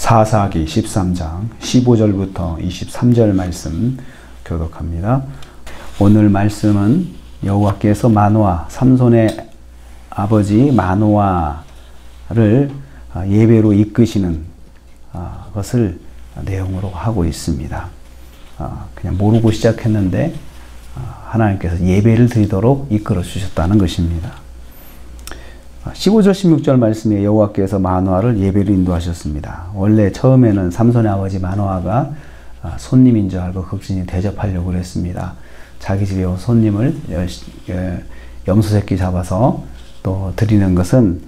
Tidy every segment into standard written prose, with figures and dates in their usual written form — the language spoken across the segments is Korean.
사사기 13장 15절부터 23절 말씀 교독합니다. 오늘 말씀은 여호와께서 마노아, 삼손의 아버지 마노아를 예배로 이끄시는 것을 내용으로 하고 있습니다. 그냥 모르고 시작했는데 하나님께서 예배를 드리도록 이끌어 주셨다는 것입니다. 15절 16절 말씀에 여호와께서 마노아를 예배로 인도하셨습니다. 원래 처음에는 삼손의 아버지 마노아가 손님인 줄 알고 극진히 대접하려고 그랬습니다. 자기 집에 온 손님을 염소 새끼 잡아서 또 드리는 것은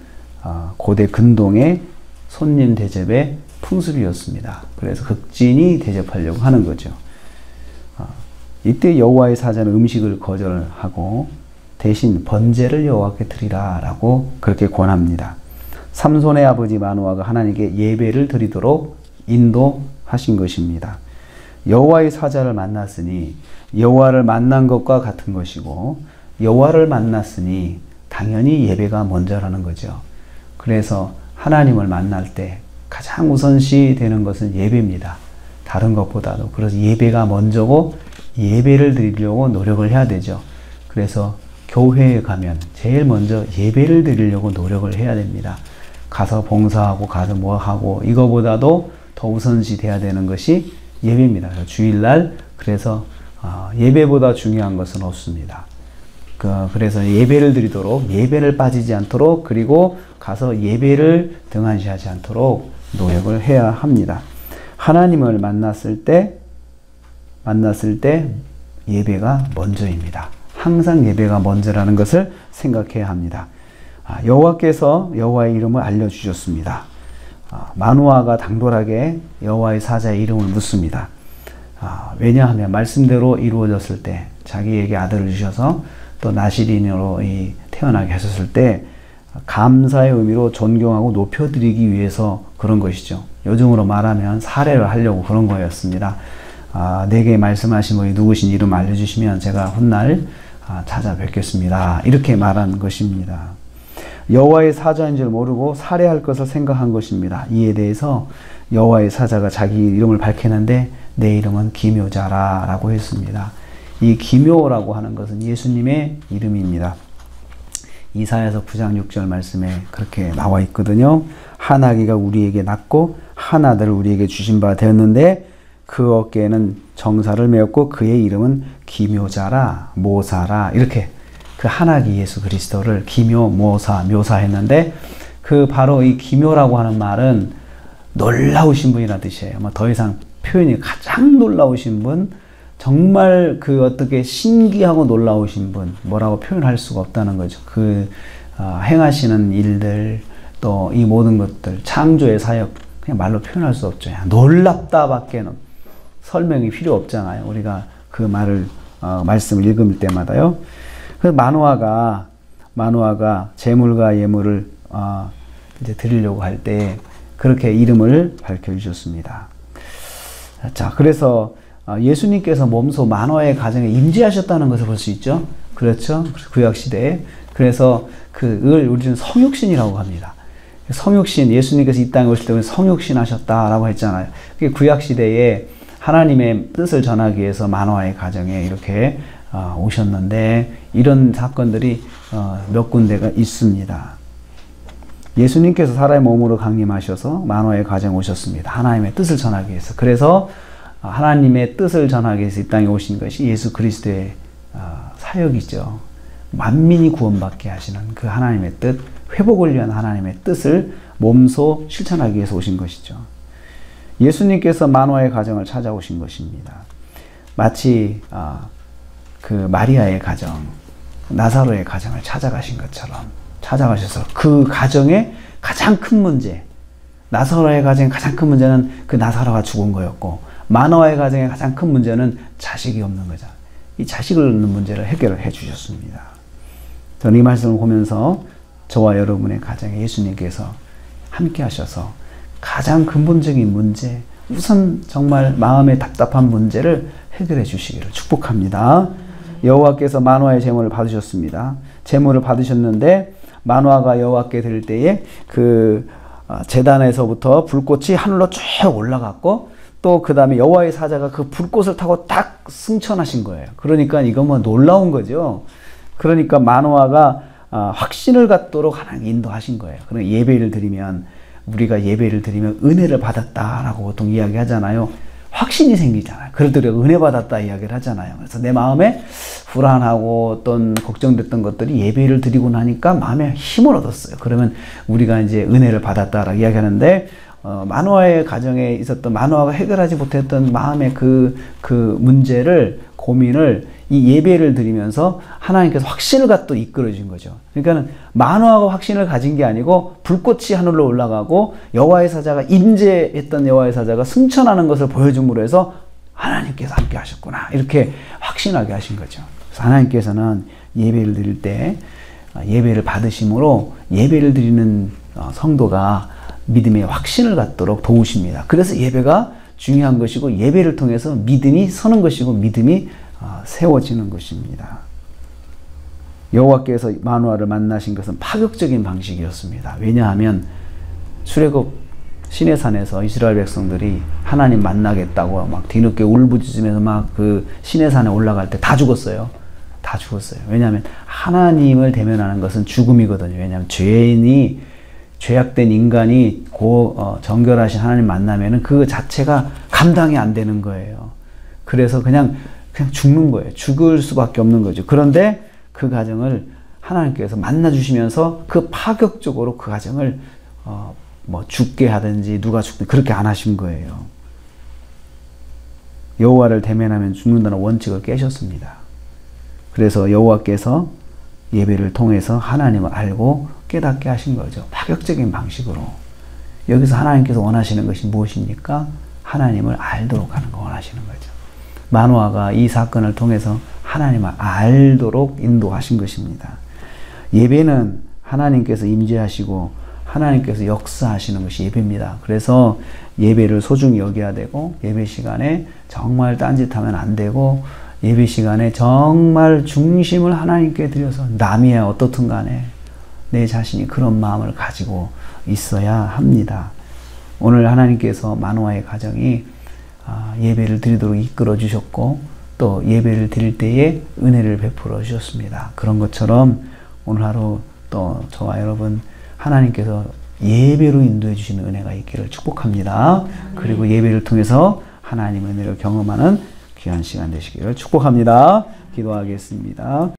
고대 근동의 손님 대접의 풍습이었습니다. 그래서 극진히 대접하려고 하는 거죠. 이때 여호와의 사자는 음식을 거절하고 대신 번제를 여호와께 드리라 라고 그렇게 권합니다. 삼손의 아버지 마노아가 하나님께 예배를 드리도록 인도하신 것입니다. 여호와의 사자를 만났으니 여호와를 만난 것과 같은 것이고 여호와를 만났으니 당연히 예배가 먼저라는 거죠. 그래서 하나님을 만날 때 가장 우선시 되는 것은 예배입니다. 다른 것보다도. 그래서 예배가 먼저고 예배를 드리려고 노력을 해야 되죠. 그래서 교회에 가면 제일 먼저 예배를 드리려고 노력을 해야 됩니다. 가서 봉사하고 가서 뭐 하고 이거보다도 더 우선시 돼야 되는 것이 예배입니다. 주일날 그래서 예배보다 중요한 것은 없습니다. 그래서 예배를 드리도록 예배를 빠지지 않도록 그리고 가서 예배를 등한시하지 않도록 노력을 해야 합니다. 하나님을 만났을 때 예배가 먼저입니다. 항상 예배가 먼저라는 것을 생각해야 합니다. 여호와께서 여호와의 이름을 알려주셨습니다. 마노아가 당돌하게 여호와의 사자의 이름을 묻습니다. 왜냐하면 말씀대로 이루어졌을 때 자기에게 아들을 주셔서 또 나실인으로 태어나게 하셨을 때 감사의 의미로 존경하고 높여드리기 위해서 그런 것이죠. 요즘으로 말하면 사례를 하려고 그런 거였습니다. 내게 말씀하신 분이 누구신 이름 알려주시면 제가 훗날 찾아뵙겠습니다. 이렇게 말한 것입니다. 여호와의 사자인 줄 모르고 살해할 것을 생각한 것입니다. 이에 대해서 여호와의 사자가 자기 이름을 밝히는데 내 이름은 기묘자라 라고 했습니다. 이 기묘라고 하는 것은 예수님의 이름입니다. 이사야서 9장 6절 말씀에 그렇게 나와 있거든요. 한 아기가 우리에게 낳고 한 아들을 우리에게 주신 바 되었는데 그 어깨에는 정사를 메었고 그의 이름은 기묘자라 모사라 이렇게 그 한 아기 예수 그리스도를 기묘 모사 묘사했는데 그 바로 이 기묘라고 하는 말은 놀라우신 분이라는 뜻이에요. 더 이상 표현이 가장 놀라우신 분 정말 그 어떻게 신기하고 놀라우신 분 뭐라고 표현할 수가 없다는 거죠. 행하시는 일들 또 이 모든 것들 창조의 사역 그냥 말로 표현할 수 없죠. 놀랍다 밖에는 설명이 필요 없잖아요. 우리가 그 말씀을 읽을 때마다요. 그래서 마노아가 제물과 예물을 이제 드리려고 할 때 그렇게 이름을 밝혀주셨습니다. 자, 그래서 예수님께서 몸소 마노아의 가정에 임재하셨다는 것을 볼 수 있죠. 그렇죠. 구약 시대에. 그래서 그걸 우리는 성육신이라고 합니다. 성육신, 예수님께서 이 땅에 오실 때 성육신 하셨다라고 했잖아요. 그게 구약 시대에 하나님의 뜻을 전하기 위해서 마노아의 가정에 이렇게 오셨는데 이런 사건들이 몇 군데가 있습니다. 예수님께서 사람의 몸으로 강림하셔서 마노아의 가정에 오셨습니다. 하나님의 뜻을 전하기 위해서. 그래서 하나님의 뜻을 전하기 위해서 이 땅에 오신 것이 예수 그리스도의 사역이죠. 만민이 구원받게 하시는 그 하나님의 뜻, 회복을 위한 하나님의 뜻을 몸소 실천하기 위해서 오신 것이죠. 예수님께서 마노아의 가정을 찾아오신 것입니다. 마치 그 마리아의 가정, 나사로의 가정을 찾아가신 것처럼 찾아가셔서 그 가정의 가장 큰 문제, 나사로의 가정의 가장 큰 문제는 그 나사로가 죽은 거였고 마노아의 가정의 가장 큰 문제는 자식이 없는 거죠. 이 자식을 얻는 문제를 해결해 주셨습니다. 저는 이 말씀을 보면서 저와 여러분의 가정에 예수님께서 함께 하셔서 가장 근본적인 문제, 우선 정말 마음의 답답한 문제를 해결해 주시기를 축복합니다. 여호와께서 마노아의 제물을 받으셨습니다. 제물을 받으셨는데 마노아가 여호와께 드릴 때에 제단에서부터 불꽃이 하늘로 쭉 올라갔고 또 그 다음에 여호와의 사자가 그 불꽃을 타고 딱 승천하신 거예요. 그러니까 이건 뭐 놀라운 거죠. 그러니까 마노아가 확신을 갖도록 하나님 인도하신 거예요. 그러니까 예배를 드리면 우리가 예배를 드리면 은혜를 받았다라고 보통 이야기하잖아요. 확신이 생기잖아요. 그러더라도 은혜 받았다 이야기를 하잖아요. 그래서 내 마음에 불안하고 어떤 걱정됐던 것들이 예배를 드리고 나니까 마음에 힘을 얻었어요. 그러면 우리가 이제 은혜를 받았다라고 이야기하는데 마노아의 가정에 있었던 마노아가 해결하지 못했던 마음의 그 문제를 고민을 이 예배를 드리면서 하나님께서 확신을 갖고 이끌어 주신 거죠. 그러니까는 마노아가 확신을 가진 게 아니고 불꽃이 하늘로 올라가고 여호와의 사자가 임재했던 여호와의 사자가 승천하는 것을 보여줌으로 해서 하나님께서 함께 하셨구나 이렇게 확신하게 하신 거죠. 그래서 하나님께서는 예배를 드릴 때 예배를 받으심으로 예배를 드리는 성도가 믿음의 확신을 갖도록 도우십니다. 그래서 예배가 중요한 것이고 예배를 통해서 믿음이 서는 것이고 믿음이 세워지는 것입니다. 여호와께서 마노아를 만나신 것은 파격적인 방식이었습니다. 왜냐하면 출애굽 시내산에서 이스라엘 백성들이 하나님 만나겠다고 막 뒤늦게 울부짖으면서 막 그 시내산에 올라갈 때 다 죽었어요. 다 죽었어요. 왜냐하면 하나님을 대면하는 것은 죽음이거든요. 왜냐하면 죄악된 인간이 정결하신 하나님 만나면은 그 자체가 감당이 안 되는 거예요. 그래서 그냥 죽는 거예요. 죽을 수밖에 없는 거죠. 그런데 그 가정을 하나님께서 만나 주시면서 그 파격적으로 그 가정을 뭐 죽게 하든지 누가 죽든 그렇게 안 하신 거예요. 여호와를 대면하면 죽는다는 원칙을 깨셨습니다. 그래서 여호와께서 예배를 통해서 하나님을 알고 깨닫게 하신 거죠. 파격적인 방식으로. 여기서 하나님께서 원하시는 것이 무엇입니까? 하나님을 알도록 하는 거 원하시는 거죠. 마노아가 이 사건을 통해서 하나님을 알도록 인도하신 것입니다. 예배는 하나님께서 임재하시고 하나님께서 역사하시는 것이 예배입니다. 그래서 예배를 소중히 여겨야 되고 예배 시간에 정말 딴짓하면 안 되고 예배 시간에 정말 중심을 하나님께 드려서 남이야 어떻든 간에 내 자신이 그런 마음을 가지고 있어야 합니다. 오늘 하나님께서 마노아의 가정이 예배를 드리도록 이끌어 주셨고 또 예배를 드릴 때에 은혜를 베풀어 주셨습니다. 그런 것처럼 오늘 하루 또 저와 여러분 하나님께서 예배로 인도해 주시는 은혜가 있기를 축복합니다. 그리고 예배를 통해서 하나님의 은혜를 경험하는 귀한 시간 되시기를 축복합니다. 기도하겠습니다.